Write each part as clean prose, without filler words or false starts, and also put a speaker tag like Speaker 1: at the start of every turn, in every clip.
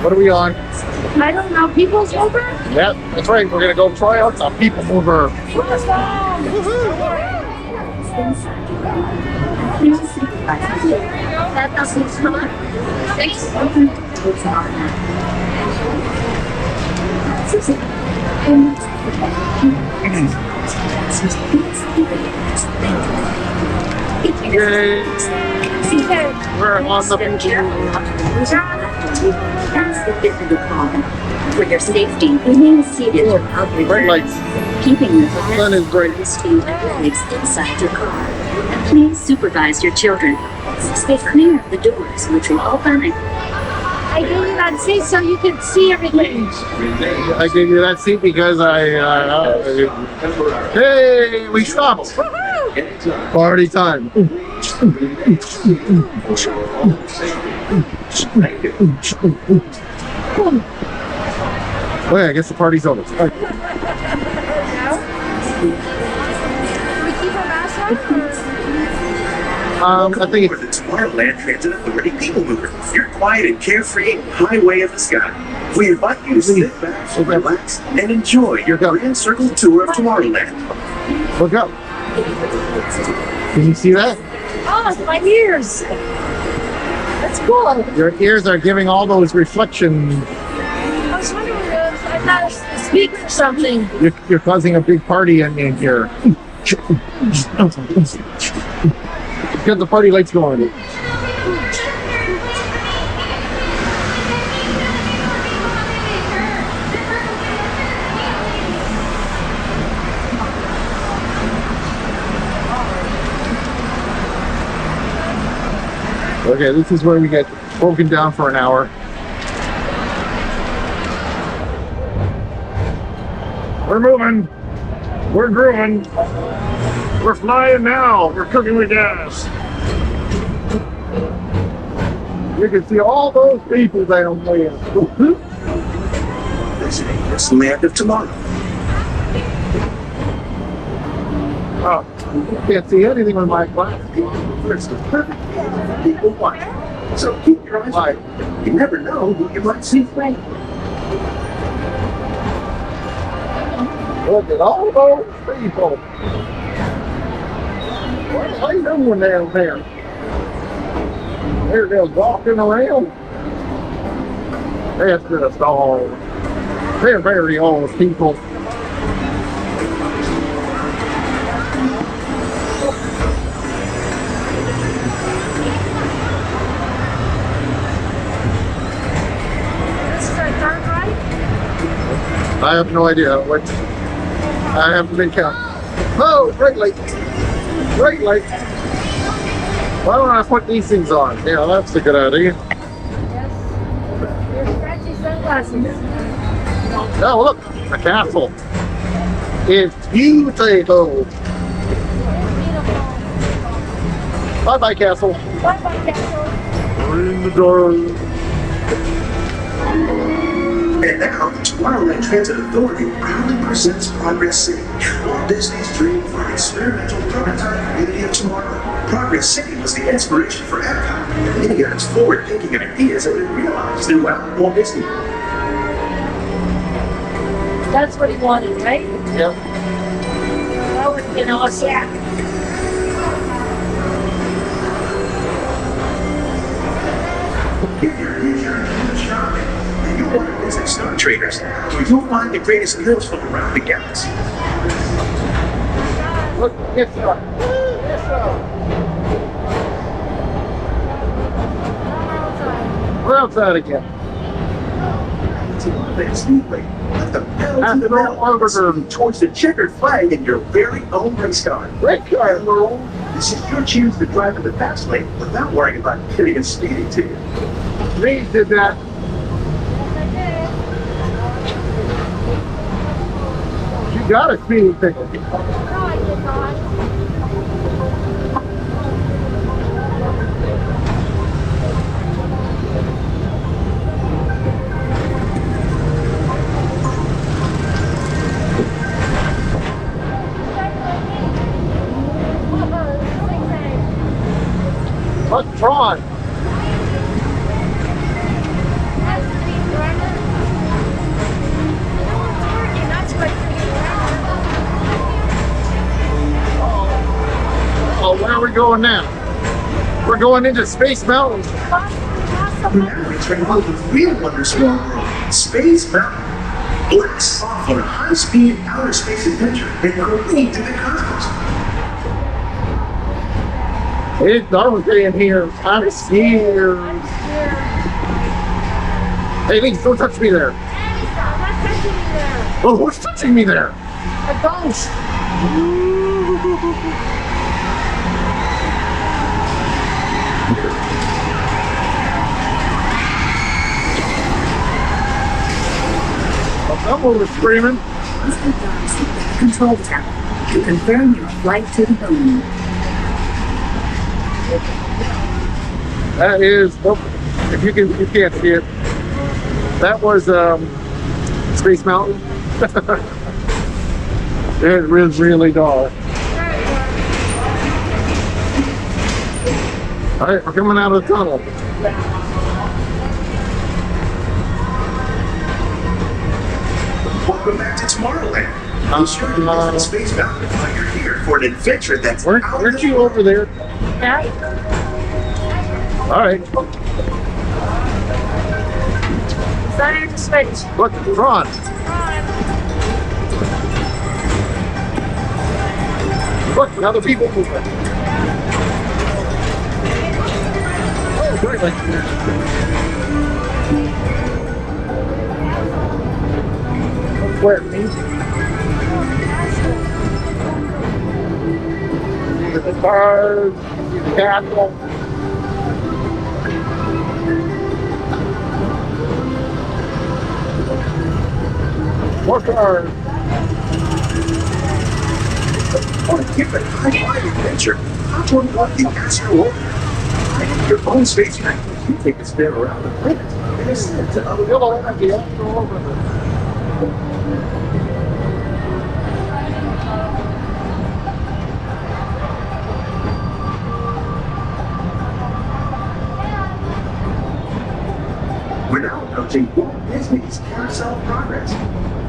Speaker 1: What are we on?
Speaker 2: I don't know. People's Mover?
Speaker 1: Yeah, that's right. We're gonna go try out the PeopleMover.
Speaker 2: That doesn't start. Thanks.
Speaker 1: Yay! We're on the
Speaker 3: For your safety, remain seated throughout your
Speaker 1: bright lights.
Speaker 3: keeping the
Speaker 1: Sun is bright.
Speaker 3: speed limits inside your car. And please supervise your children. Stay clear of the doors, which will open and
Speaker 2: I gave you that seat so you could see everything.
Speaker 1: I gave you that seat because hey, we stopped. Party time. Well, I guess the party's over. All right.
Speaker 2: Do we keep our mask on?
Speaker 1: I think
Speaker 4: With the Tomorrowland Transit Authority PeopleMover, your quiet and carefree highway of the sky. We invite you to sit back, relax, and enjoy your grand circle tour of Tomorrowland.
Speaker 1: look up. Can you see that?
Speaker 2: Oh, it's my ears. That's cool.
Speaker 1: Your ears are giving all those reflections.
Speaker 2: I was wondering if I thought it was a speaker or something.
Speaker 1: You're causing a big party in here. Get the party lights going. Okay, this is where we get broken down for an hour. We're moving. We're grooving. We're flying now. We're cooking with gas. You can see all those people down there.
Speaker 4: Visiting this land of tomorrow.
Speaker 1: Oh, can't see anything with my glasses.
Speaker 4: It's the perfect place for people watching. So keep your eyes
Speaker 1: Why?
Speaker 4: open. You never know who you might see flying.
Speaker 1: Look at all those people. What are they doing down there? They're just walking around. That's just all. They're very old people.
Speaker 2: This is our third ride?
Speaker 1: I have no idea what. I haven't been counting. Oh, red light. Red light. Why don't I put these things on? Yeah, that's a good idea.
Speaker 2: Yes. Your scratchy sunglasses.
Speaker 1: Oh, look, a castle. It's beautiful. Bye bye, castle.
Speaker 2: Bye-bye, Castle.
Speaker 1: We're in the door.
Speaker 4: And now, the Tomorrowland Transit Authority proudly presents Progress City, Walt Disney's dream for an experimental prototype community of tomorrow. Progress City was the inspiration for Epcot, and many of its forward-thinking ideas have been realized throughout Walt Disney.
Speaker 2: That's what he wanted, right?
Speaker 1: Yep.
Speaker 2: Well, you know, it's yeah.
Speaker 4: If you're into shopping, then you'll want to visit Star Traders, where you'll find the greatest deals from around the galaxy.
Speaker 1: Look, it's dark. We're outside again.
Speaker 4: Tomorrowland Speedway, let the pedal to the metal towards the checkered flag in your very own race car.
Speaker 1: Red car, world.
Speaker 4: This is your chance to drive in the fast lane without worrying about hitting and speeding to you.
Speaker 1: Reed did that. She got a speeding ticket.
Speaker 2: No, I did not.
Speaker 1: What's Tron? are we going now? We're going into Space Mountain.
Speaker 4: Now we travel with real wonders of our world, Space Mountain. Blast off on a high-speed outer space adventure and complete to the cosmos.
Speaker 1: It's dark in here. I'm scared. Hey, Lise, don't touch me there.
Speaker 2: I'm not touching you there.
Speaker 1: Oh, who's touching me there?
Speaker 2: A ghost.
Speaker 1: Someone was screaming.
Speaker 3: Mr. Darcy, control tower, to confirm your flight to the moon.
Speaker 1: That is, oh, if you can't see it. That was Space Mountain. It was really dark. All right, we're coming out of the tunnel.
Speaker 4: Welcome back to Tomorrowland. I'm sure you visit Space Mountain while you're here for an adventure that's out
Speaker 1: Weren't
Speaker 4: of
Speaker 1: you
Speaker 4: the
Speaker 1: over there?
Speaker 2: Yeah.
Speaker 1: All right.
Speaker 2: Decided to switch.
Speaker 1: Look, Ron. Look, now the people moving. Oh, great. Where? The cars, the castle. More cars.
Speaker 4: Want to give a high-five adventure? Hop on one the Astro Order. Find your own space craft. You take a spin around the planet and ascend to other
Speaker 1: Hello, the Astro Order.
Speaker 4: We're now approaching Walt Disney's Carousel of Progress.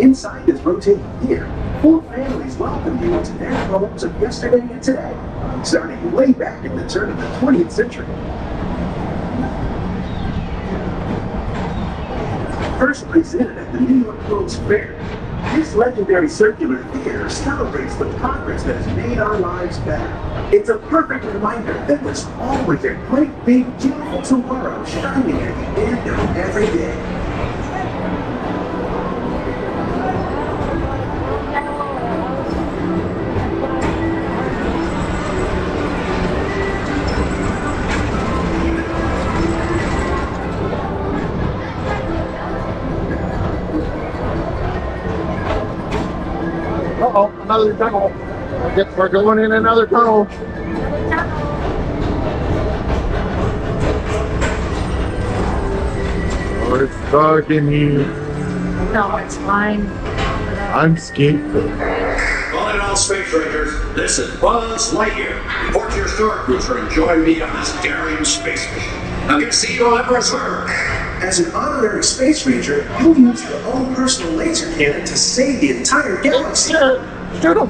Speaker 4: Inside this rotating theater, 4 families welcome you into their homes of yesterday and today, starting way back in the turn of the 20th century. First presented at the New York World's Fair, this legendary circular theater celebrates the progress that has made our lives better. It's a perfect reminder that there's always a great, big, beautiful tomorrow shining at the end of every day.
Speaker 1: Uh-oh, another tunnel. I guess we're going in another tunnel. Oh, it's dark in here.
Speaker 2: No, it's fine.
Speaker 1: I'm scared.
Speaker 5: Calling it all space rangers. This is Buzz Lightyear. Report to your star cruiser and join me on this daring space mission. I'll get to see you ever swear.
Speaker 4: As an honorary space ranger, you'll use your own personal laser cannon to save the entire galaxy.
Speaker 1: Shoot him!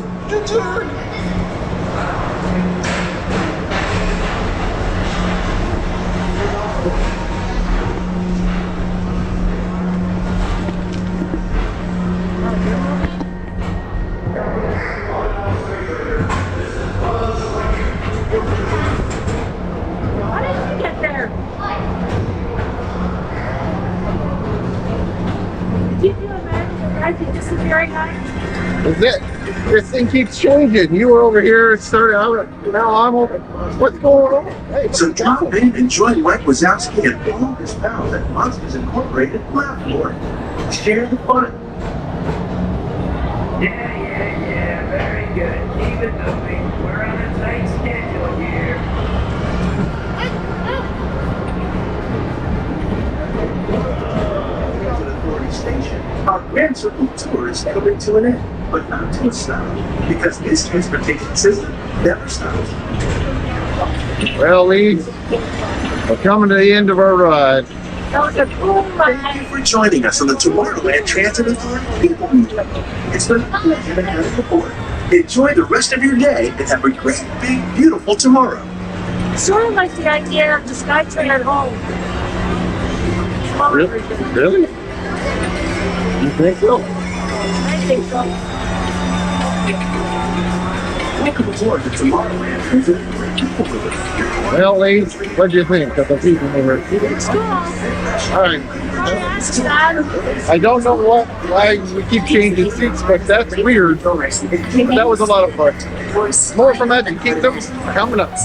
Speaker 2: How did you get there? Did you do a magic disappearing eye?
Speaker 1: That's it. This thing keeps changing. You were over here, it started out, now I'm over. What's going on? Hey,
Speaker 4: So drop in and join Mike Wazowski and all his pals at Monsters Incorporated Laugh Floor. Share the fun.
Speaker 6: Yeah, very good. Keep it moving. We're on a tight schedule here.
Speaker 4: To the Authority Station, our Grand Circle tour is coming to an end, but not to a stop, because this transportation system never stops.
Speaker 1: Well, Lee, we're coming to the end of our ride.
Speaker 2: That was a cool
Speaker 4: Thank
Speaker 2: ride.
Speaker 4: you for joining us on the Tomorrowland Transit Authority PeopleMover. It's been a pleasure to have you aboard. Enjoy the rest of your day and have a great, big, beautiful tomorrow.
Speaker 2: Sort of like the idea of the SkyTrain at home.
Speaker 1: Really? Really? You think so?
Speaker 2: I think so.
Speaker 4: Welcome aboard the Tomorrowland Transit for PeopleMover.
Speaker 1: Well, Lee, what do you think of the PeopleMover?
Speaker 2: It's cool.
Speaker 1: All right.
Speaker 2: That's bad.
Speaker 1: I don't know why we keep changing seats, but that's weird. But that was a lot of fun. More from Magic Kingdom coming up.